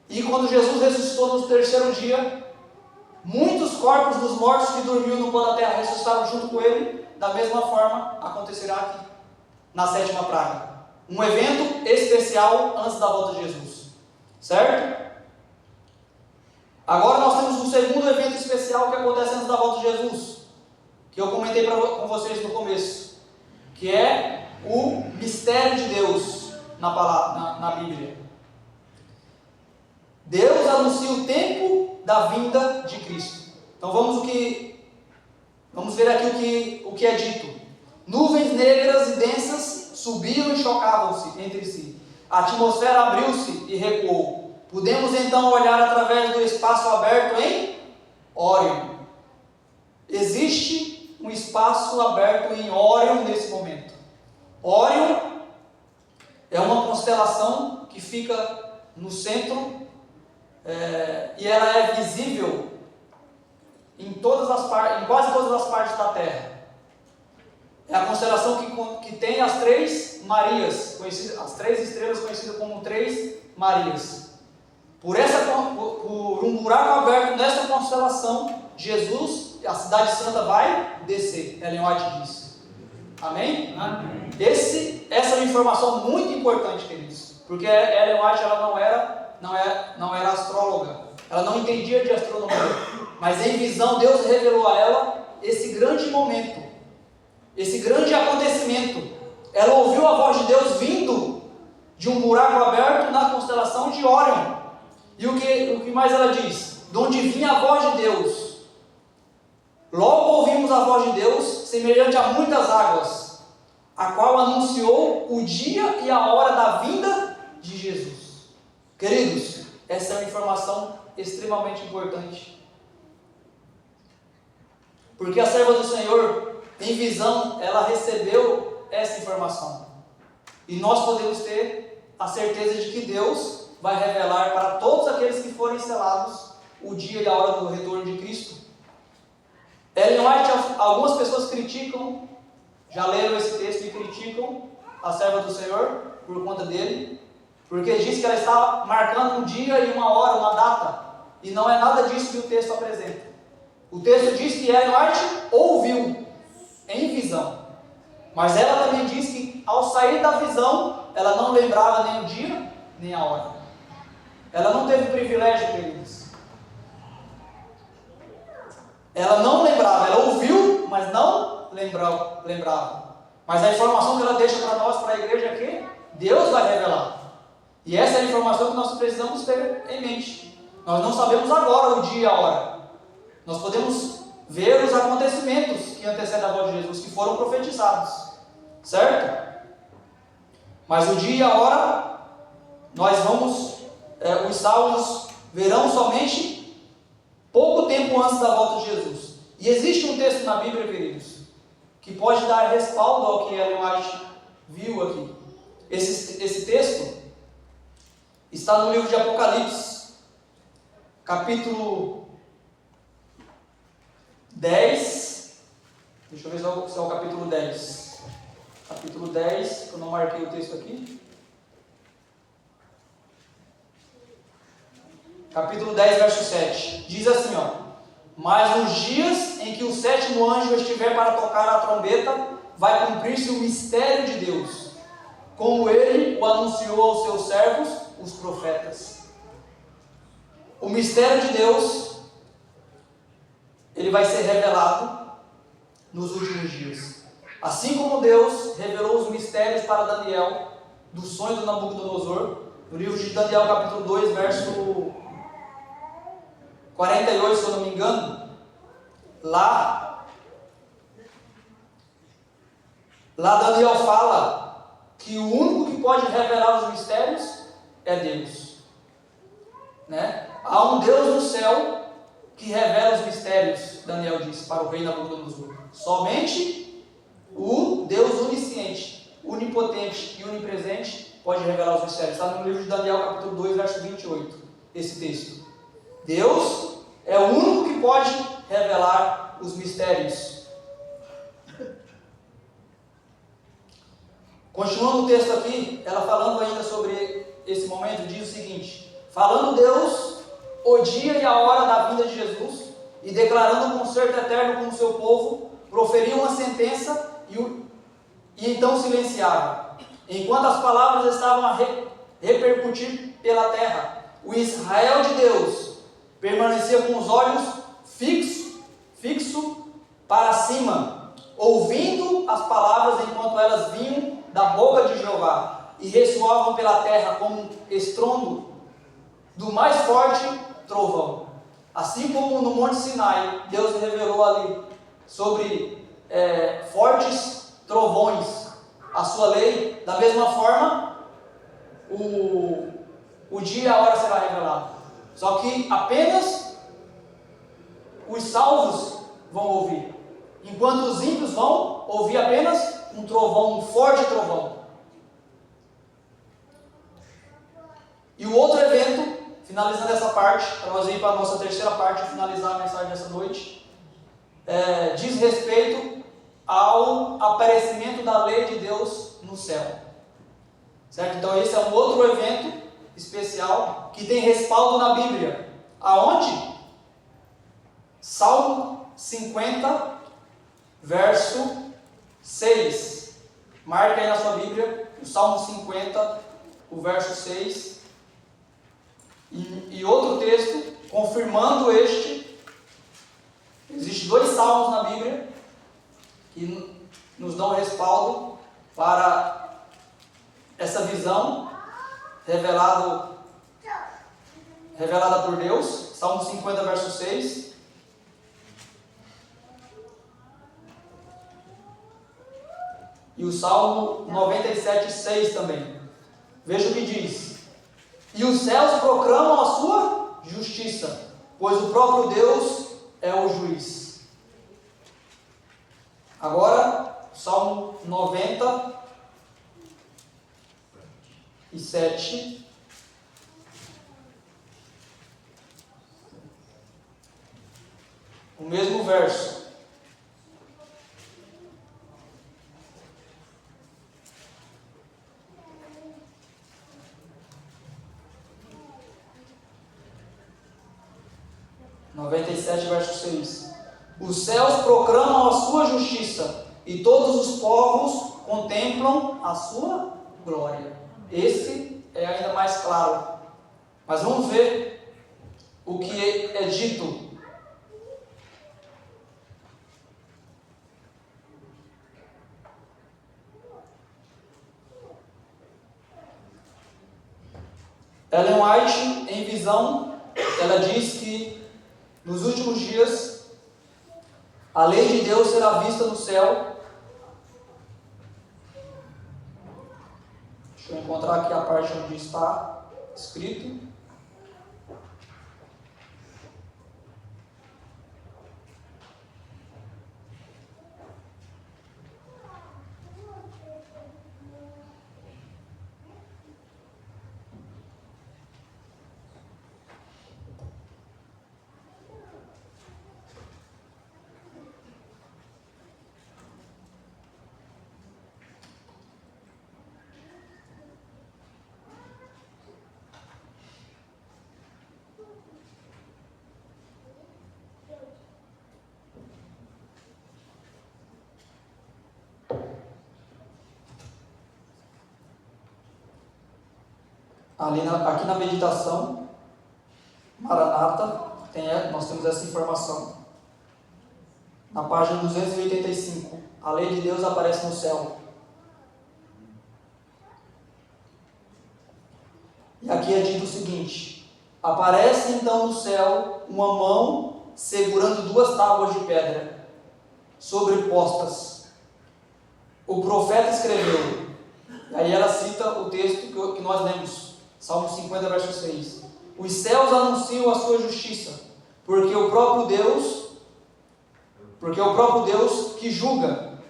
e quando Jesus ressuscitou no terceiro dia, muitos corpos dos mortos que dormiam no pó da terra ressuscitaram junto com ele. Da mesma forma acontecerá aqui, na sétima praga. Um evento especial antes da volta de Jesus, certo? Agora nós temos um segundo evento especial que acontece antes da volta de Jesus, que eu comentei com vocês no começo, que é o mistério de Deus na Bíblia. Deus anuncia o tempo da vinda de Cristo. Então vamos ver aqui o que é dito. Nuvens negras e densas subiam e chocavam-se entre si. A atmosfera abriu-se e recuou. Podemos então olhar através do espaço aberto em Órion. Existe um espaço aberto em Órion nesse momento. Órion é uma constelação que fica no centro e ela é visível em quase todas as partes da Terra. É a constelação que tem as três Marias, as três estrelas conhecidas como três Marias. Por um buraco aberto nessa constelação, Jesus, a cidade santa, vai descer. Ellen White diz. Amém? Amém. Essa é uma informação muito importante, queridos, porque Ellen White ela não era astróloga, ela não entendia de astronomia, mas em visão Deus revelou a ela esse grande momento, esse grande acontecimento. Ela ouviu a voz de Deus vindo de um buraco aberto na constelação de Órion. E o que mais ela diz? De onde vinha a voz de Deus. Logo ouvimos a voz de Deus, semelhante a muitas águas, a qual anunciou o dia e a hora da vinda de Jesus. Queridos, essa é uma informação extremamente importante, porque a serva do Senhor, em visão, ela recebeu essa informação. E nós podemos ter a certeza de que Deus vai revelar para todos aqueles que forem selados o dia e a hora do retorno de Cristo. Ellen White, algumas pessoas criticam, já leram esse texto e criticam a serva do Senhor por conta dele, porque diz que ela está marcando um dia e uma hora, uma data, e não é nada disso que o texto apresenta. O texto diz que Ellen White ouviu em visão, mas ela também diz que ao sair da visão, ela não lembrava nem o dia, nem a hora. Ela não teve privilégio, queridos. Ela não lembrava, ela ouviu, mas não lembrava. Mas a informação que ela deixa para nós, para a igreja, é que Deus vai revelar. E essa é a informação que nós precisamos ter em mente. Nós não sabemos agora o dia e a hora. Nós podemos ver os acontecimentos que antecedem a volta de Jesus, que foram profetizados. Certo? Mas o dia e a hora, nós vamos, os salvos verão somente pouco tempo antes da volta de Jesus. E existe um texto na Bíblia, queridos, que pode dar respaldo ao que Ellen White viu aqui. Esse texto está no livro de Apocalipse, capítulo 10. Deixa eu ver se é o capítulo 10. Capítulo 10, eu não marquei o texto aqui. Capítulo 10, verso 7. Diz assim, ó: mas nos dias em que o sétimo anjo estiver para tocar a trombeta, vai cumprir-se o mistério de Deus, como ele o anunciou aos seus servos, os profetas. O mistério de Deus, ele vai ser revelado nos últimos dias. Assim como Deus revelou os mistérios para Daniel, do sonho do Nabucodonosor, no livro de Daniel, capítulo 2, verso 48, se eu não me engano, lá Daniel fala que o único que pode revelar os mistérios é Deus, né? Há um Deus no céu que revela os mistérios, Daniel disse para o rei Nabucodonosor. Somente o Deus onisciente, onipotente e onipresente pode revelar os mistérios. Está no livro de Daniel, capítulo 2, verso 28, esse texto. Deus é o único que pode revelar os mistérios. Continuando o texto aqui, ela falando ainda sobre esse momento, diz o seguinte: falando Deus o dia e a hora da vinda de Jesus, e declarando um concerto eterno com o seu povo, proferiu uma sentença e então silenciava. Enquanto as palavras estavam a repercutir pela terra, o Israel de Deus permanecia com os olhos fixo para cima, ouvindo as palavras enquanto elas vinham da boca de Jeová e ressoavam pela terra como um estrondo do mais forte trovão. Assim como no Monte Sinai, Deus revelou ali sobre fortes trovões a sua lei, da mesma forma o dia e a hora será revelado. Só que apenas os salvos vão ouvir, enquanto os ímpios vão ouvir apenas um trovão, um forte trovão. E o outro evento, finalizando essa parte, para nós ir para a nossa terceira parte e finalizar a mensagem dessa noite, diz respeito ao aparecimento da lei de Deus no céu. Certo? Então esse é um outro evento especial que tem respaldo na Bíblia. Aonde? Salmo 50, verso 6. Marca aí na sua Bíblia o Salmo 50, o verso 6. E outro texto confirmando este. Existem 2 salmos na Bíblia que nos dão respaldo para essa visão revelada por Deus. Salmo 50, verso 6. E o Salmo 97, 6 também. Veja o que diz: e os céus proclamam a sua justiça, pois o próprio Deus é o juiz. Agora, Salmo 90, 97. O mesmo verso. Noventa e sete, verso 6. Os céus proclamam a sua justiça, e todos os povos contemplam a sua glória. Esse é ainda mais claro. Mas vamos ver o que é dito. Ellen White, em visão, ela diz que nos últimos dias a lei de Deus será vista no céu. Deixa eu encontrar aqui a parte onde está escrito. Aqui na meditação, Maranata, nós temos essa informação. Na página 285, a lei de Deus aparece no céu. E aqui é dito o seguinte: aparece então no céu uma mão segurando duas tábuas de pedra, sobrepostas. O profeta escreveu, e aí ela cita o texto que nós lemos, Salmo 50, verso 6. Os céus anunciam a sua justiça, porque o próprio Deus que julga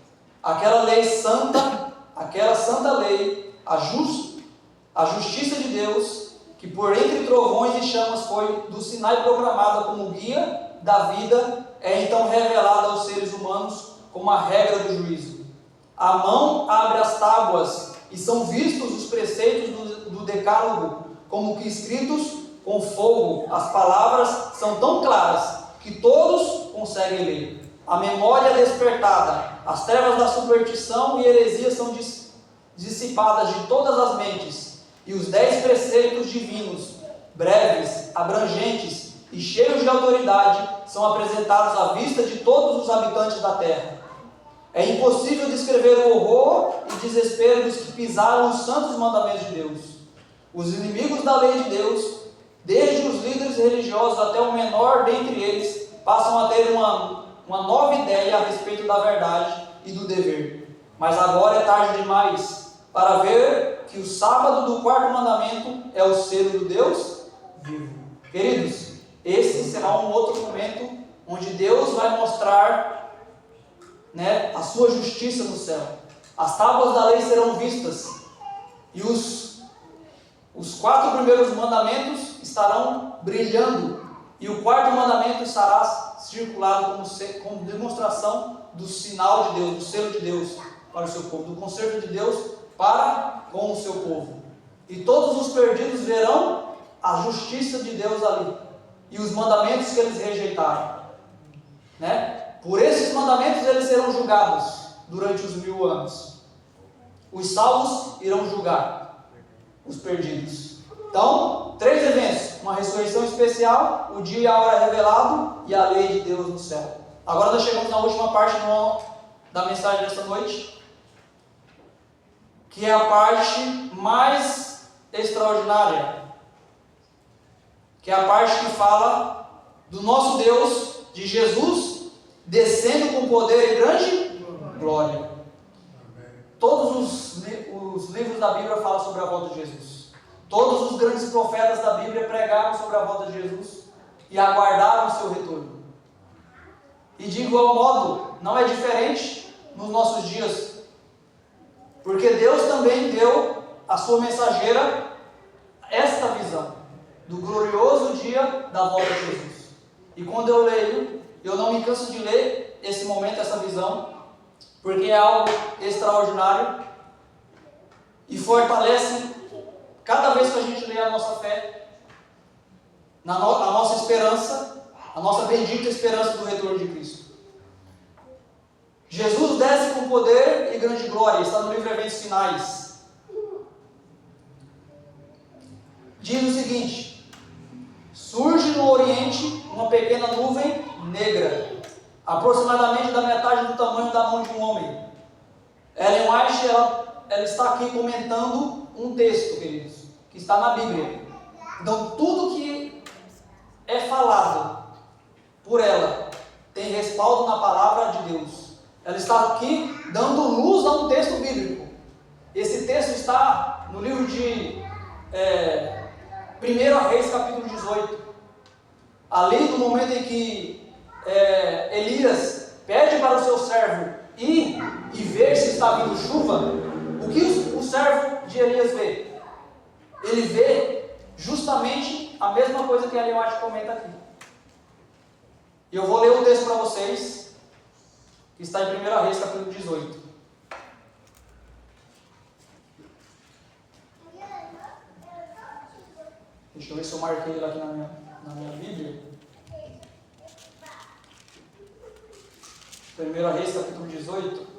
aquela lei santa, aquela santa lei, a justiça de Deus, que por entre trovões e chamas foi do Sinai proclamada como guia da vida, é então revelada aos seres humanos como a regra do juízo. A mão abre as tábuas e são vistos os preceitos do decálogo, como que escritos com fogo. As palavras são tão claras que todos conseguem ler. A memória é despertada, as trevas da superstição e heresia são dissipadas de todas as mentes, e os 10 preceitos divinos, breves, abrangentes e cheios de autoridade, são apresentados à vista de todos os habitantes da terra. É impossível descrever o horror e desespero dos que pisaram os santos mandamentos de Deus. Os inimigos da lei de Deus, desde os líderes religiosos até o menor dentre eles, passam a ter uma nova ideia a respeito da verdade e do dever. Mas agora é tarde demais para ver que o sábado do quarto mandamento é o selo do Deus vivo. Queridos, esse será um outro momento onde Deus vai mostrar a sua justiça no céu. As tábuas da lei serão vistas e os 4 primeiros mandamentos estarão brilhando, e o quarto mandamento estará circulado como demonstração do sinal de Deus, do selo de Deus para o seu povo, do conserto de Deus para com o seu povo. E todos os perdidos verão a justiça de Deus ali e os mandamentos que eles rejeitaram, Por esses mandamentos eles serão julgados durante os 1000 anos. Os salvos irão julgar os perdidos. Então, 3 eventos: uma ressurreição especial, o dia e a hora revelado e a lei de Deus no céu. Agora nós chegamos na última parte da mensagem desta noite, que é a parte mais extraordinária, que é a parte que fala do nosso Deus, de Jesus, descendo com poder e grande glória. Todos os livros da Bíblia falam sobre a volta de Jesus. Todos os grandes profetas da Bíblia pregaram sobre a volta de Jesus e aguardaram o seu retorno. E de igual modo, não é diferente nos nossos dias, porque Deus também deu a sua mensageira esta visão do glorioso dia da volta de Jesus. E quando eu leio, eu não me canso de ler esse momento, essa visão, porque é algo extraordinário e fortalece cada vez que a gente lê a nossa fé, a nossa esperança, a nossa bendita esperança do retorno de Cristo. Jesus desce com poder e grande glória, está no livro Eventos Finais. Diz o seguinte: surge no Oriente uma pequena nuvem negra, aproximadamente da metade do tamanho da mão de um homem. Ellen White, ela está aqui comentando um texto, queridos, que está na Bíblia. Então, tudo que é falado por ela tem respaldo na palavra de Deus. Ela está aqui dando luz a um texto bíblico. Esse texto está no livro de 1 Reis, capítulo 18. Ali, no momento em que Elias pede para o seu servo ir e ver se está vindo chuva, o que o servo de Elias vê? Ele vê justamente a mesma coisa que a Ellen White comenta aqui. E eu vou ler o texto para vocês, que está em 1 Reis, capítulo 18. Deixa eu ver se eu marquei ele aqui na minha Bíblia. 1 Reis, capítulo 18.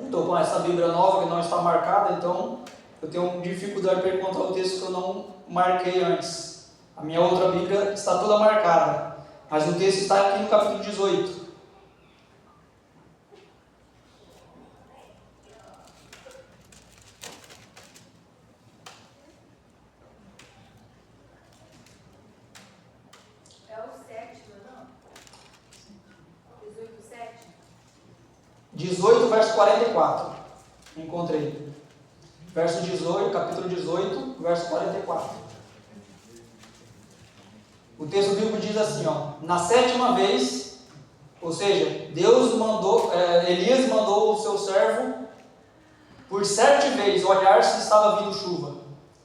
Estou com essa Bíblia nova que não está marcada, então eu tenho dificuldade para encontrar o texto que eu não marquei antes. A minha outra Bíblia está toda marcada, mas o texto está aqui no capítulo 18. É o 7, não? 18, 7? 18, verso 44. Encontrei. Verso 18, capítulo 18, verso 44. O texto bíblico diz assim, na 7ª vez, ou seja, Elias mandou o seu servo por 7 vezes olhar se estava vindo chuva.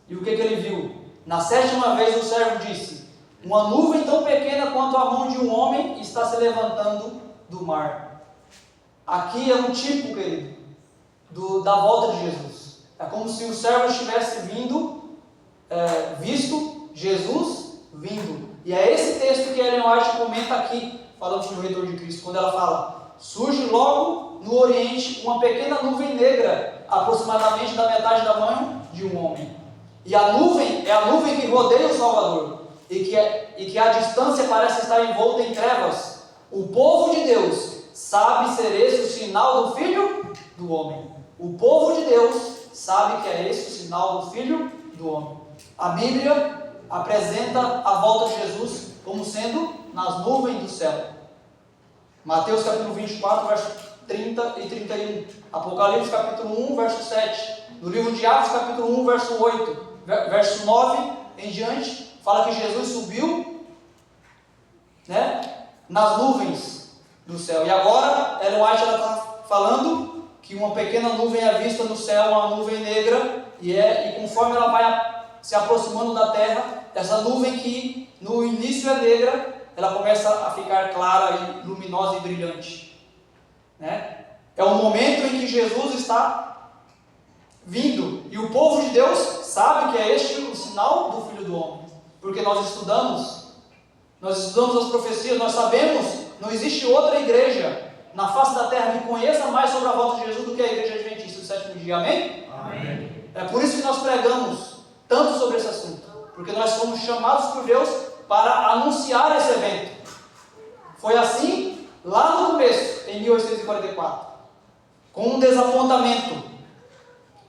E o que ele viu? Na 7ª vez o servo disse: uma nuvem tão pequena quanto a mão de um homem está se levantando do mar. Aqui é um tipo, querido, da volta de Jesus. É como se o servo estivesse visto Jesus vindo. E é esse texto que Ellen White comenta aqui, falando sobre o retorno de Cristo, quando ela fala: surge logo no Oriente uma pequena nuvem negra, aproximadamente da metade da mão de um homem. E a nuvem é a nuvem que rodeia o Salvador, e que à distância parece estar envolta em trevas. O povo de Deus sabe ser esse o sinal do Filho do Homem. O povo de Deus sabe que é esse o sinal do Filho do Homem. A Bíblia apresenta a volta de Jesus como sendo nas nuvens do céu. Mateus capítulo 24, verso 30 e 31. Apocalipse capítulo 1, verso 7. No livro de Atos capítulo 1, verso 8. Verso 9 em diante, fala que Jesus subiu, nas nuvens do céu. E agora, Ellen White está falando que uma pequena nuvem é vista no céu, uma nuvem negra, e conforme ela vai se aproximando da terra, essa nuvem que no início é negra, ela começa a ficar clara e luminosa e brilhante. É o momento em que Jesus está vindo, e o povo de Deus sabe que é este o sinal do Filho do Homem, porque nós estudamos as profecias, nós sabemos, não existe outra igreja na face da terra que conheça mais sobre a volta de Jesus do que a igreja adventista do 7º dia, amém? Amém. É por isso que nós pregamos tanto sobre esse assunto, porque nós fomos chamados por Deus para anunciar esse evento. Foi assim lá no começo, em 1844, com um desapontamento,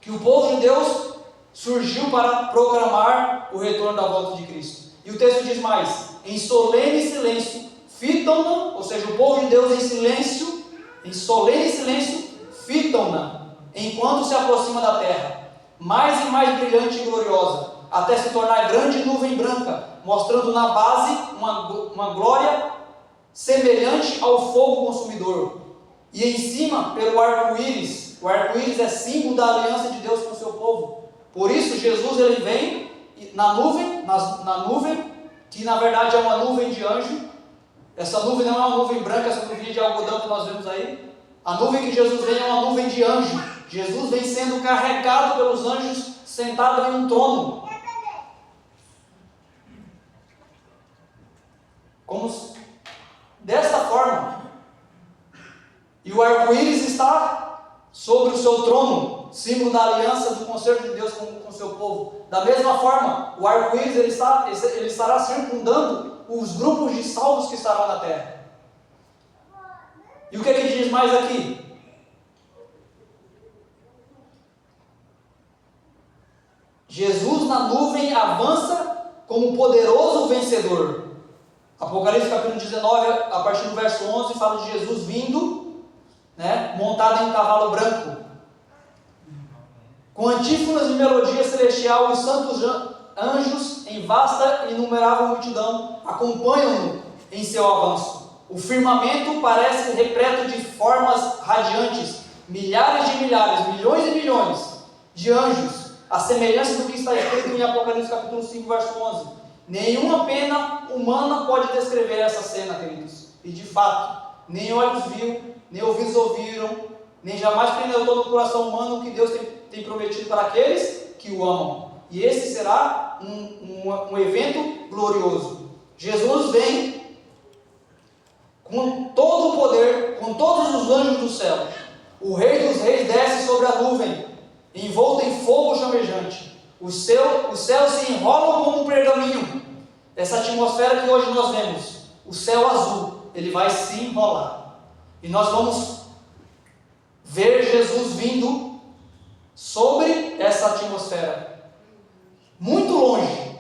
que o povo de Deus surgiu para proclamar o retorno da volta de Cristo. E o texto diz mais: em solene silêncio fitam-na, ou seja, o povo de Deus em silêncio, em solene silêncio, fitam-na, enquanto se aproxima da terra, mais e mais brilhante e gloriosa, até se tornar grande nuvem branca, mostrando na base uma glória semelhante ao fogo consumidor. E em cima, pelo arco-íris. O arco-íris é símbolo da aliança de Deus com o seu povo. Por isso, Jesus ele vem na nuvem, que na verdade é uma nuvem de anjo. Essa nuvem não é uma nuvem branca, essa nuvem de algodão que nós vemos aí. A nuvem que Jesus vem é uma nuvem de anjo. Jesus vem sendo carregado pelos anjos, sentado em um trono. Desta forma. E o arco-íris está sobre o seu trono, símbolo da aliança do concerto de Deus com o seu povo. Da mesma forma, o arco-íris ele estará circundando os grupos de salvos que estarão na terra. E o que ele diz mais aqui? Jesus na nuvem avança como poderoso vencedor. Apocalipse capítulo 19, a partir do verso 11, fala de Jesus vindo, montado em um cavalo branco. Com antífonas e melodia celestial, os santos anjos, em vasta e inumerável multidão, acompanham-no em seu avanço. O firmamento parece repleto de formas radiantes, milhares de milhares, milhões e milhões de anjos, a semelhança do que está escrito em Apocalipse capítulo 5, verso 11. Nenhuma pena humana pode descrever essa cena, queridos. E de fato, nem olhos viu, nem ouvidos ouviram, nem jamais penetrou no coração humano o que Deus tem prometido para aqueles que o amam. E esse será um evento glorioso. Jesus vem com todo o poder, com todos os anjos do céu. O Rei dos Reis desce sobre a nuvem, envolto em fogo chamejante. Os céus se enrolam como um pergaminho. Essa atmosfera que hoje nós vemos, o céu azul, ele vai se enrolar. E nós vamos ver Jesus vindo sobre essa atmosfera. Muito longe.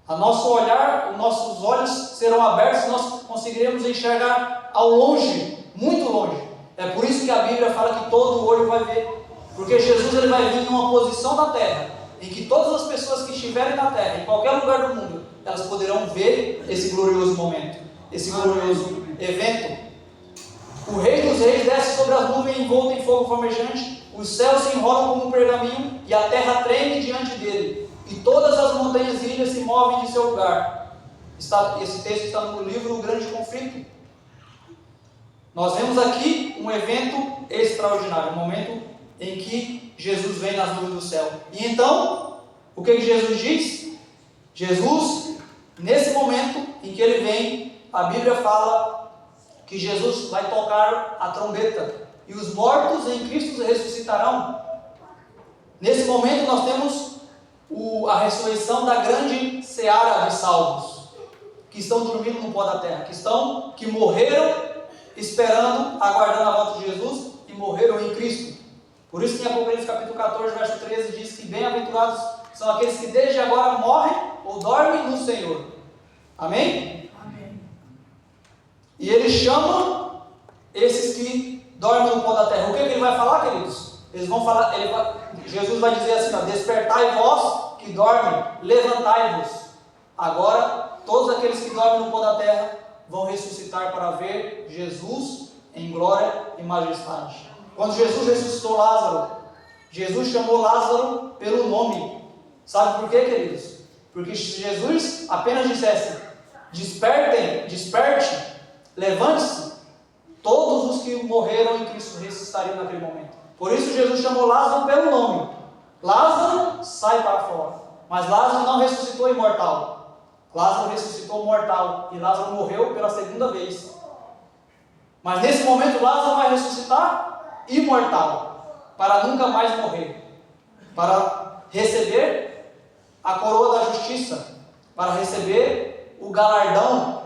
A nosso olhar, os nossos olhos serão abertos e nós conseguiremos enxergar ao longe, muito longe. É por isso que a Bíblia fala que todo olho vai ver. Porque Jesus ele vai vir em uma posição na terra, em que todas as pessoas que estiverem na terra, em qualquer lugar do mundo, elas poderão ver esse glorioso momento, esse glorioso evento. O Rei dos Reis desce sobre as nuvens envolto em fogo flamejante, os céus se enrolam como um pergaminho e a terra treme diante dele, e todas as montanhas e ilhas se movem de seu lugar. Esse texto está no livro O Grande Conflito. Nós vemos aqui um evento extraordinário, um momento em que Jesus vem nas nuvens do céu. E então, o que Jesus diz? Jesus, nesse momento em que ele vem, a Bíblia fala que Jesus vai tocar a trombeta e os mortos em Cristo ressuscitarão. Nesse momento nós temos a ressurreição da grande seara de salvos que estão dormindo no pó da terra, que morreram esperando, aguardando a volta de Jesus e morreram em Cristo. Por isso que em Apocalipse capítulo 14, verso 13 diz que bem-aventurados são aqueles que desde agora morrem ou dormem no Senhor. Amém? Amém. E ele chama esses que dormem no pó da terra. O que ele vai falar, queridos? Eles vão falar, Jesus vai dizer assim, despertai vós que dormem, levantai-vos. Agora, todos aqueles que dormem no pó da terra vão ressuscitar para ver Jesus em glória e majestade. Quando Jesus ressuscitou Lázaro, Jesus chamou Lázaro pelo nome. Sabe por quê, queridos? Porque se Jesus apenas dissesse, desperte, levante-se, todos os que morreram em Cristo ressuscitariam naquele momento. Por isso Jesus chamou Lázaro pelo nome. Lázaro, sai para fora. Mas Lázaro não ressuscitou imortal. Lázaro ressuscitou mortal. E Lázaro morreu pela segunda vez. Mas nesse momento Lázaro vai ressuscitar imortal, para nunca mais morrer, para receber a coroa da justiça, para receber o galardão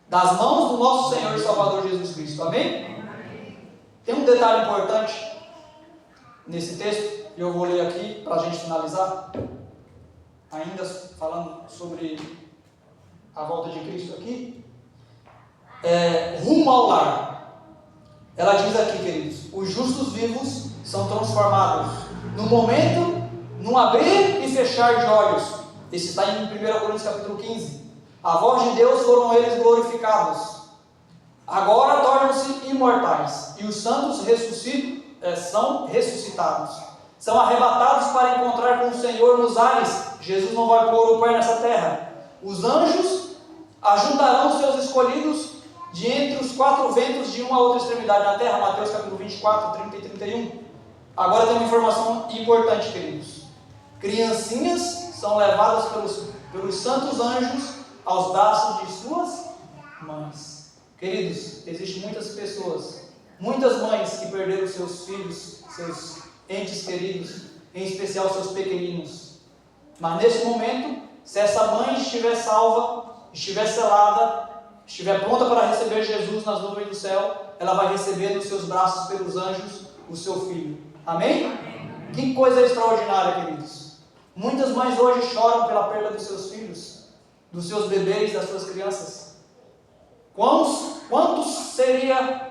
das mãos do nosso Senhor e Salvador Jesus Cristo. Amém? Tem um detalhe importante nesse texto, e eu vou ler aqui para a gente finalizar. ainda falando sobre a volta de Cristo aqui, rumo ao lar. Ela diz aqui, queridos, os justos vivos são transformados no momento, num abrir e fechar de olhos. Isso está em 1 Coríntios capítulo 15. A voz de Deus foram eles glorificados. Agora tornam-se imortais, e os santos são ressuscitados. São arrebatados para encontrar com o Senhor nos ares. Jesus não vai pôr o pé nessa terra. Os anjos ajuntarão seus escolhidos de entre os quatro ventos de uma a outra extremidade da terra. Mateus capítulo 24, 30 e 31. Agora tem uma informação importante, queridos. Criancinhas são levadas pelos santos anjos aos braços de suas mães. Queridos, existem muitas pessoas, muitas mães que perderam seus filhos, seus entes queridos, em especial seus pequeninos. Mas nesse momento, se essa mãe estiver salva, estiver selada, estiver pronta para receber Jesus nas nuvens do céu, ela vai receber nos seus braços pelos anjos o seu filho. Amém? Amém. Que coisa extraordinária, queridos. Muitas mães hoje choram pela perda dos seus filhos, dos seus bebês, das suas crianças. Quantos seria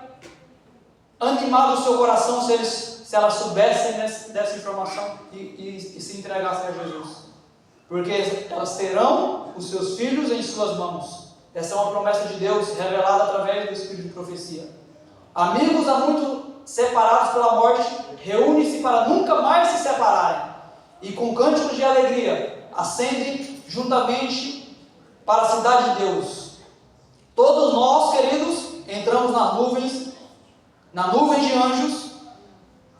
animado o seu coração se elas soubessem dessa informação e se entregassem a Jesus? Porque elas terão os seus filhos em suas mãos. Essa é uma promessa de Deus revelada através do Espírito de profecia. Amigos há muito separados pela morte, reúnem-se para nunca mais se separarem. E com cânticos de alegria, ascendem juntamente para a cidade de Deus. Todos nós, queridos, entramos na nuvem de anjos,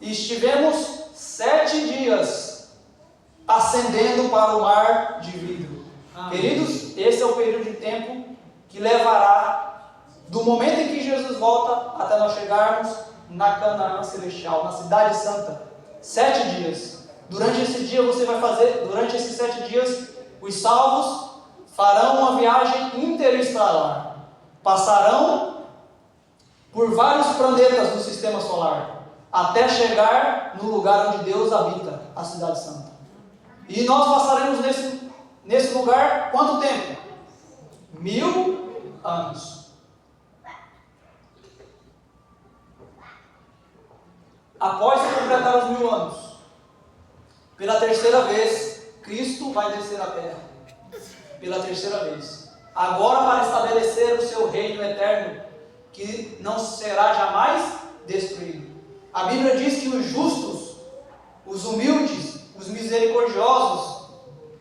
e estivemos 7 dias ascendendo para o mar de vidro. Amém. Queridos, esse é o período de tempo que levará do momento em que Jesus volta até nós chegarmos na Canaã celestial, na cidade santa. 7 dias. Durante esses 7 dias, os salvos farão uma viagem interestelar. Passarão por vários planetas do sistema solar, até chegar no lugar onde Deus habita, a cidade santa. E nós passaremos nesse lugar quanto tempo? 1000 anos. Após se completar os 1000 anos, pela terceira vez, Cristo vai descer à terra. Pela terceira vez. Agora para estabelecer o seu reino eterno, que não será jamais destruído. A Bíblia diz que os justos, os humildes, os misericordiosos,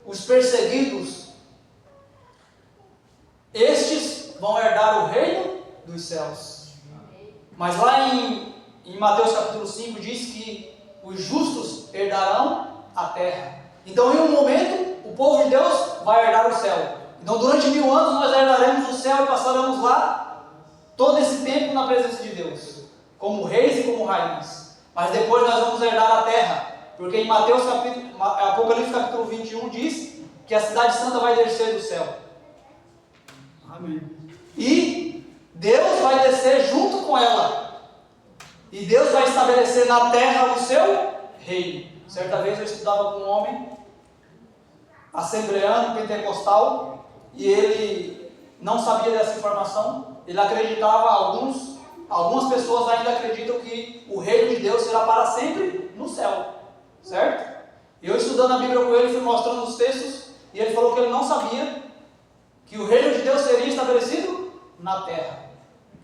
os perseguidos, estes vão herdar o reino dos céus. Mas lá em Mateus capítulo 5 diz que os justos herdarão a terra. Então em um momento, o povo de Deus vai herdar o céu. Então durante 1000 anos nós herdaremos o céu e passaremos lá todo esse tempo na presença de Deus, como reis e como rainhas. Mas depois nós vamos herdar a terra, porque em Apocalipse capítulo 21 diz que a cidade santa vai descer do céu. Amém. E Deus vai descer junto com ela. E Deus vai estabelecer na terra o seu reino. Certa vez eu estudava com um homem assembleano, pentecostal, e ele não sabia dessa informação. Ele acreditava, algumas pessoas ainda acreditam que o reino de Deus será para sempre no céu, certo? Eu estudando a Bíblia com ele, fui mostrando os textos, e ele falou que ele não sabia que o reino de Deus seria estabelecido na terra.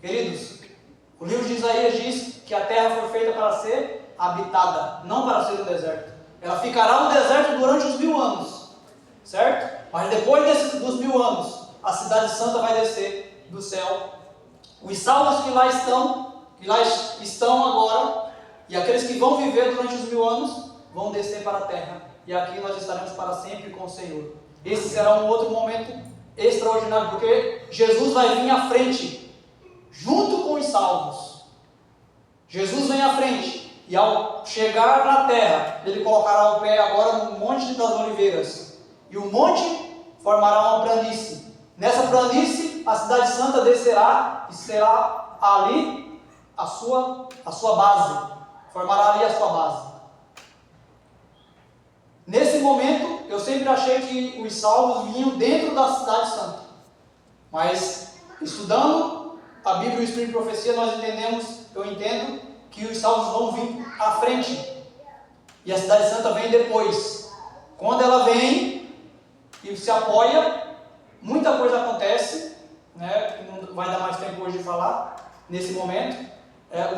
Queridos, o livro de Isaías diz que a terra foi feita para ser habitada, não para ser um deserto. Ela ficará no deserto durante os 1000 anos, certo? Mas depois dos 1000 anos, a cidade santa vai descer do céu. Os salvos que lá estão agora, e aqueles que vão viver durante os 1000 anos, vão descer para a terra. E aqui nós estaremos para sempre com o Senhor. Esse será um outro momento extraordinário, porque Jesus vai vir à frente, junto com os salvos. Jesus vem à frente, e ao chegar na terra, ele colocará o pé agora no Monte das Oliveiras. E o monte formará uma planície. Nessa planície, a cidade santa descerá e será ali a sua base. Formará ali a sua base. Nesse momento, eu eu sempre achei que os salvos vinham dentro da cidade santa. Mas, estudando a Bíblia e o Espírito de Profecia, eu entendo que os salvos vão vir à frente. E a cidade santa vem depois. Quando ela vem e se apoia, muita coisa acontece, né, que não vai dar mais tempo hoje de falar, nesse momento.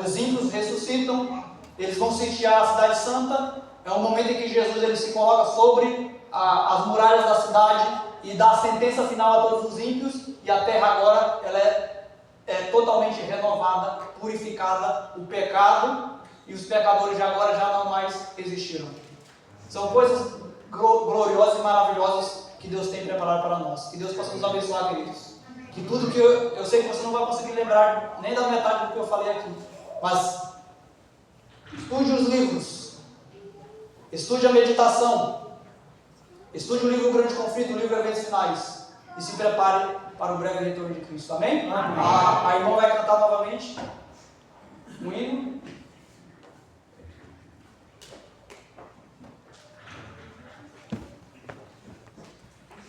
Os ímpios ressuscitam, eles vão sitiar a cidade santa. É um momento em que Jesus ele se coloca sobre as muralhas da cidade e dá a sentença final a todos os ímpios, e a terra agora ela é totalmente renovada, purificada. O pecado e os pecadores de agora já não mais existiram. São coisas gloriosas e maravilhosas que Deus tem preparado para nós. Que Deus possa nos abençoar, queridos. Que tudo que eu sei que você não vai conseguir lembrar nem da metade do que eu falei aqui, mas estude os livros, estude a meditação, estude o livro Grande Conflito, o livro Eventos Finais, e se prepare para o breve retorno de Cristo. Amém? Amém. A irmã vai cantar novamente um hino.